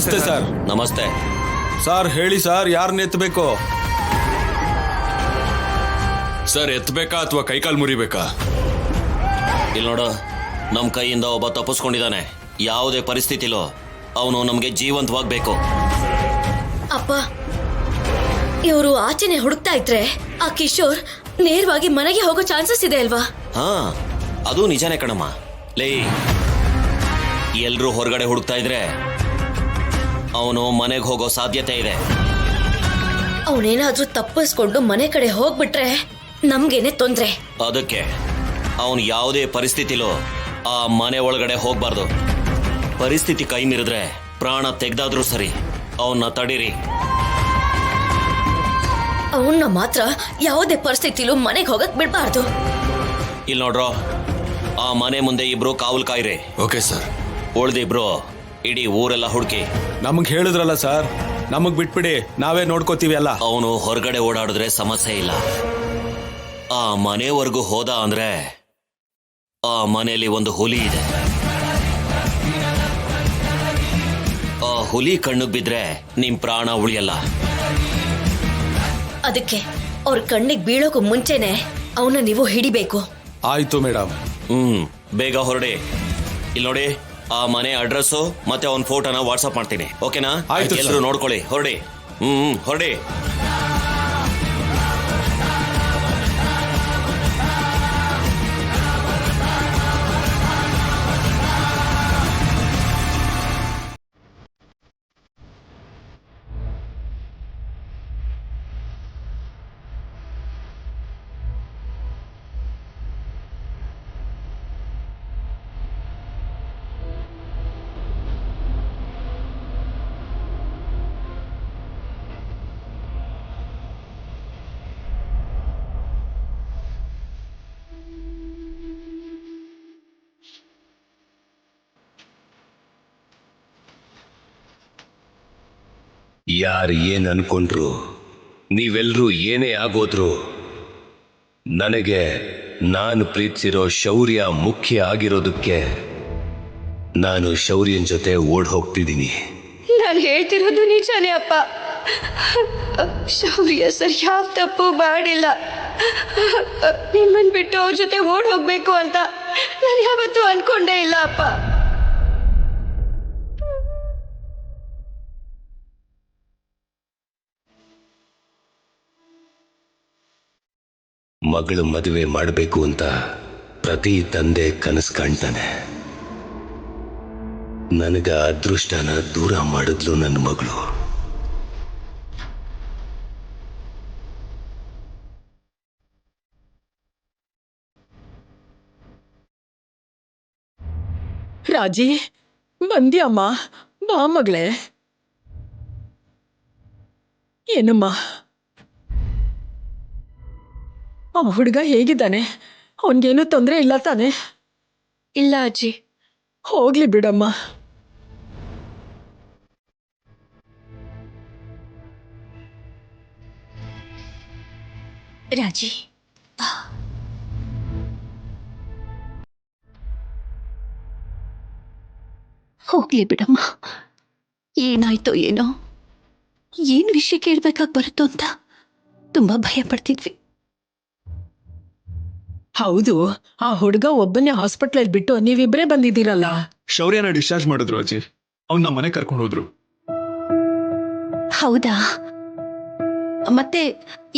ನಮಸ್ತೆ ಸರ್. ನಮಸ್ತೆ ಸರ್ ಹೇಳಿ ಸರ್, ಯಾರನ್ನ ಎತ್ತಬೇಕು? ಸರ್ ಎತ್ತಬೇಕಾ ಅಥವಾ ಕೈಕಾಲು ಮುರಿಬೇಕಾ? ಇಲ್ಲಿ ನೋಡು, ನಮ್ಮ ಕೈಯಿಂದ ಒಬ್ಬ ತಪ್ಪಿಸ್ಕೊಂಡಿದ್ದಾನೆ. ಯಾವುದೇ ಪರಿಸ್ಥಿತಿಲೂ ಅವನು ನಮಗೆ ಜೀವಂತವಾಗಬೇಕು. ಅಪ್ಪ, ಇವರು ಆಚೆನೆ ಹುಡುಕ್ತಾ ಇದ್ರೆ ಆ ಕಿಶೋರ್ ನೇರವಾಗಿ ಮನೆಗೆ ಹೋಗೋ ಚಾನ್ಸಸ್ ಇದೆ ಅಲ್ವಾ? ಹಾ, ಅದು ನಿಜಾನೇ ಕಣಮ್ಮ. ಲೇ, ಎಲ್ರೂ ಹೊರಗಡೆ ಹುಡುಕ್ತಾ ಇದ್ರೆ ಅವನು ಮನೆಗೆ ಹೋಗೋ ಸಾಧ್ಯತೆ ಇದೆ. ಅವನೇನಾದ್ರೂ ತಪ್ಪಿಸ್ಕೊಂಡು ಮನೆ ಕಡೆ ಹೋಗ್ಬಿಟ್ರೆ ನಮ್ಗೇನೆ ತೊಂದ್ರೆ. ಅದಕ್ಕೆ ಅವನು ಯಾವುದೇ ಪರಿಸ್ಥಿತಿಲೂ ಆ ಮನೆ ಒಳಗಡೆ ಹೋಗ್ಬಾರ್ದು. ಪರಿಸ್ಥಿತಿ ಕೈ ಮೀರಿದ್ರೆ ಪ್ರಾಣ ತೆಗ್ದಾದ್ರೂ ಸರಿ, ಅವನ್ನ ತಡೀರಿ. ಅವನ್ನ ಮಾತ್ರ ಯಾವುದೇ ಪರಿಸ್ಥಿತಿಲೂ ಮನೆಗೆ ಹೋಗಕ್ ಬಿಡ್ಬಾರ್ದು. ಇಲ್ಲಿ ನೋಡ್ರೋ, ಆ ಮನೆ ಮುಂದೆ ಇಬ್ರು ಕಾವಲು ಕಾಯ್ರಿ. Okay sir. ಉಳ್ದಿಬ್ರು ಇಡೀ ಊರೆಲ್ಲ ಹುಡುಕಿ. ನಮಗ್ ಹೇಳಿದ್ರಲ್ಲ ಸರ್, ನಮಗ್ ಬಿಟ್ಬಿಡಿ, ನಾವೇ ನೋಡ್ಕೋತೀವಿ ಅಲ್ಲ. ಅವನು ಹೊರಗಡೆ ಓಡಾಡಿದ್ರೆ ಸಮಸ್ಯೆ ಇಲ್ಲ. ಆ ಮನೆವರೆಗೂ ಹೋದ ಅಂದ್ರೆ ಆ ಮನೆಯಲ್ಲಿ ಒಂದು ಹುಲಿ ಇದೆ. ಆ ಹುಲಿ ಕಣ್ಣಿಗೆ ಬಿದ್ರೆ ನಿಮ್ ಪ್ರಾಣ ಉಳಿಯಲ್ಲ. ಅದಕ್ಕೆ ಅವ್ರ ಕಣ್ಣಿಗೆ ಬೀಳೋಕು ಮುಂಚೆನೆ ಅವನ್ನ ನೀವು ಹಿಡಿಬೇಕು. ಆಯ್ತು ಮೇಡಮ್. ಬೇಗ ಹೊರಡಿ. ಇಲ್ಲಿ ನೋಡಿ, ಆ ಮನೆ ಅಡ್ರೆಸ್ಸು ಮತ್ತೆ ಅವನ ಫೋಟೋನ ವಾಟ್ಸಪ್ ಮಾಡ್ತೀನಿ. ಓಕೆನಾ? ಆಯ್ತು, ಎಲ್ಲರೂ ನೋಡ್ಕೊಳ್ಳಿ. ಹೊರಡಿ. ಹೊರಡಿ. ಯಾರು ಏನ್ ಅನ್ಕೊಂಡ್ರು, ನೀವೆಲ್ಲರೂ ಏನೇ ಆಗೋದ್ರು, ನನಗೆ ನಾನು ಪ್ರೀತಿಸಿರೋ ಶೌರ್ಯ ಮುಖ್ಯ ಆಗಿರೋದಕ್ಕೆ ನಾನು ಶೌರ್ಯನ ಜೊತೆ ಓಡ್ ಹೋಗ್ತಿದ್ದೀನಿ. ನಾನು ಹೇಳ್ತಿರೋದು ನಿಜಾನೇ ಅಪ್ಪ. ಶೌರ್ಯ ಸರ್ ಯಾವ ತಪ್ಪು ಮಾಡಿಲ್ಲ. ನಿಮ್ಮನ್ ಬಿಟ್ಟು ಅವ್ರ ಜೊತೆ ಓಡ್ ಹೋಗ್ಬೇಕು ಅಂತ ನಾನು ಯಾವತ್ತೂ ಅನ್ಕೊಂಡೇ ಇಲ್ಲ ಅಪ್ಪ. ಮಗಳು ಮದುವೆ ಮಾಡಬೇಕು ಅಂತ ಪ್ರತಿ ತಂದೆ ಕನಸು ಕಾಣ್ತಾನೆ. ನನಗ ಅದೃಷ್ಟನ ದೂರ ಮಾಡಿದ್ಲು ನನ್ನ ಮಗಳು. ರಾಜಿ, ಬಂದ್ಯಮ್ಮ? ಬಾ ಮಗಳೇ. ಏನಮ್ಮ, ಆ ಹುಡುಗ ಹೇಗಿದ್ದಾನೆ? ಅವನಿಗೇನು ತೊಂದರೆ ಇಲ್ಲ ತಾನೆ? ಇಲ್ಲ ಅಜ್ಜಿ. ಹೋಗ್ಲಿ ಬಿಡಮ್ಮ. ರಾಜಿ, ಹೋಗ್ಲಿ ಬಿಡಮ್ಮ. ಏನಾಯ್ತೋ ಏನೋ, ಏನು ವಿಷಯ ಕೇಳ್ಬೇಕಾಗಿ ಬರುತ್ತೋ ಅಂತ ತುಂಬಾ ಭಯ ಪಡ್ತಿದ್ವಿ. ಹೌದು, ಆ ಹುಡುಗ ಒಬ್ಬನೇ ಹಾಸ್ಪಿಟ್ಲಲ್ಲಿ ಬಿಟ್ಟು ನೀವಿಬ್ರೇ ಬಂದಿದ್ದೀರಲ್ಲ. ಶೌರ್ಯನ ಡಿಸ್ಚಾರ್ಜ್ ಮಾಡಿದ್ರು ಅಜ್ಜಿ. ಅವ್ನ ಮನೆ ಕರ್ಕೊಂಡು ಹೋದ್ರು. ಹೌದಾ? ಮತ್ತೆ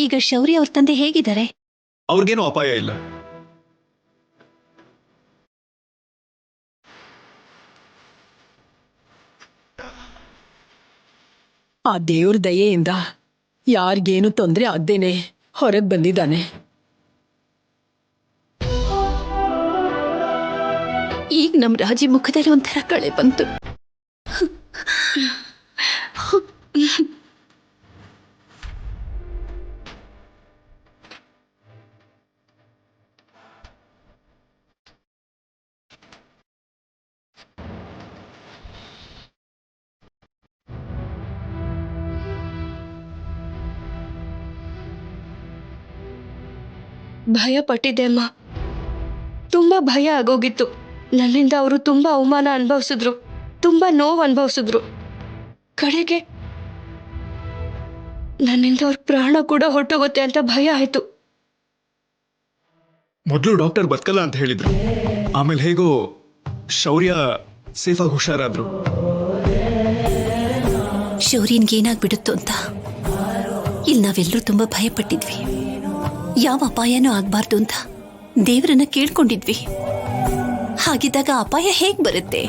ಈಗ ಶೌರ್ಯ ಅವ್ರ ತಂದೆ ಹೇಗಿದ್ದಾರೆ? ಅವ್ರಿಗೇನು ಅಪಾಯ ಇಲ್ಲ. ಆ ದೇವ್ರ ದಯೆಯಿಂದ ಯಾರಿಗೇನು ತೊಂದರೆ ಆಗ್ದೇನೆ ಹೊರಗೆ ಬಂದಿದ್ದಾನೆ. ಈಗ ನಮ್ ರಾಜಿ ಮುಖದಲ್ಲಿ ಒಂಥರ ಕಳೆ ಬಂತು. ಭಯ ಪಟ್ಟಿದ್ದೆ ಅಮ್ಮ. ತುಂಬಾ ಭಯ ಆಗೋಗಿತ್ತು. ನನ್ನಿಂದ ಅವರು ತುಂಬಾ ಅವಮಾನ ಅನುಭವಿಸಿದ್ರು, ತುಂಬಾ ನೋವು ಅನುಭವಿಸಿದ್ರು. ಕಡೆಗೆ ನನ್ನಿಂದ ಅವ್ರ ಪ್ರಾಣ ಕೂಡ ಹೊರಟೋಗುತ್ತೆ ಅಂತ ಭಯ ಆಯ್ತು. ಮೊದಲು ಡಾಕ್ಟರ್ ಬದುಕಲ್ಲ ಅಂತ ಹೇಳಿದ್ರು, ಆಮೇಲೆ ಹೇಗೋ ಶೌರ್ಯ ಸೇಫಾಗಿ ಹುಷಾರಾದ್ರು. ಶೌರ್ಯನ್ಗೆ ಏನಾಗ್ಬಿಡುತ್ತೋ ಅಂತ ಇಲ್ಲಿ ನಾವೆಲ್ಲರೂ ತುಂಬಾ ಭಯಪಟ್ಟಿದ್ವಿ. ಯಾವ ಅಪಾಯನೂ ಆಗ್ಬಾರ್ದು ಅಂತ ದೇವರನ್ನ ಕೇಳ್ಕೊಂಡಿದ್ವಿ. ಹಾಗಿದ್ದಾಗ ಅಪಾಯ ಹೇಗ್ ಬರುತ್ತೆ?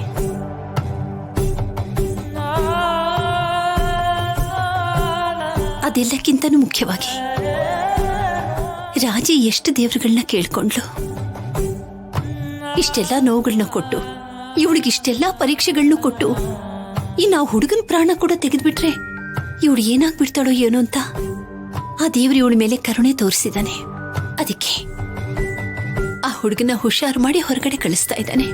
ಅದೆಲ್ಲಕ್ಕಿಂತನೂ ಮುಖ್ಯವಾಗಿ ರಾಜಿ ಎಷ್ಟು ದೇವರುಗಳನ್ನ ಕೇಳ್ಕೊಂಡ್ಲು. ಇಷ್ಟೆಲ್ಲ ನೋವುಗಳನ್ನ ಕೊಟ್ಟು, ಇವಳಿಗಿಷ್ಟೆಲ್ಲ ಪರೀಕ್ಷೆಗಳನ್ನ ಕೊಟ್ಟು, ಇನ್ನು ಆ ಹುಡುಗನ ಪ್ರಾಣ ಕೂಡ ತೆಗೆದ್ಬಿಟ್ರೆ ಇವಳು ಏನಾಗ್ಬಿಡ್ತಾಳೋ ಏನೋ ಅಂತ ಆ ದೇವರು ಇವಳ ಮೇಲೆ ಕರುಣೆ ತೋರಿಸಿದಾನೆ. ಅದಕ್ಕೆ ಆ ಹುಡುಗನ ಹುಷಾರು ಮಾಡಿ ಹೊರಗಡೆ ಕಳಿಸ್ತಾ ಇದ್ದಾನೆ.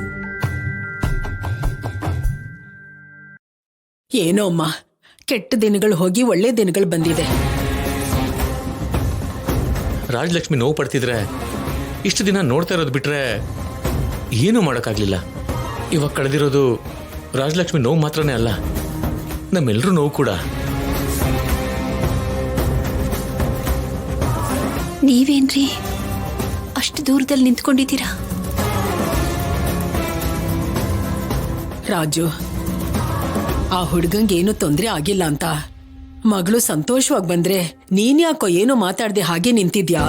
ಏನೋ ಅಮ್ಮ, ಕೆಟ್ಟ ದಿನಗಳು ಹೋಗಿ ಒಳ್ಳೆ ದಿನಗಳು ಬಂದಿದೆ. ರಾಜಲಕ್ಷ್ಮಿ ನೋವು ಪಡ್ತಿದ್ರೆ ಇಷ್ಟು ದಿನ ನೋಡ್ತಾ ಇರೋದು ಬಿಟ್ರೆ ಏನೂ ಮಾಡೋಕ್ಕಾಗ್ಲಿಲ್ಲ. ಇವಾಗ ಕಳೆದಿರೋದು ರಾಜಲಕ್ಷ್ಮಿ ನೋವು ಮಾತ್ರನೇ ಅಲ್ಲ, ನಮ್ಮೆಲ್ಲರೂ ನೋವು ಕೂಡ. ನೀವೇನ್ರಿ ಅಷ್ಟು ದೂರದಲ್ಲಿ ನಿಂತ್ಕೊಂಡಿದ್ದೀರಾ? ರಾಜು, ಆ ಹುಡುಗಂಗೆ ಏನು ತೊಂದರೆ ಆಗಿಲ್ಲ ಅಂತ ಮಗಳು ಸಂತೋಷವಾಗಿ ಬಂದ್ರೆ ನೀನ್ಯಾಕೋ ಏನೋ ಮಾತಾಡ್ದೆ ಹಾಗೆ ನಿಂತಿದ್ಯಾ?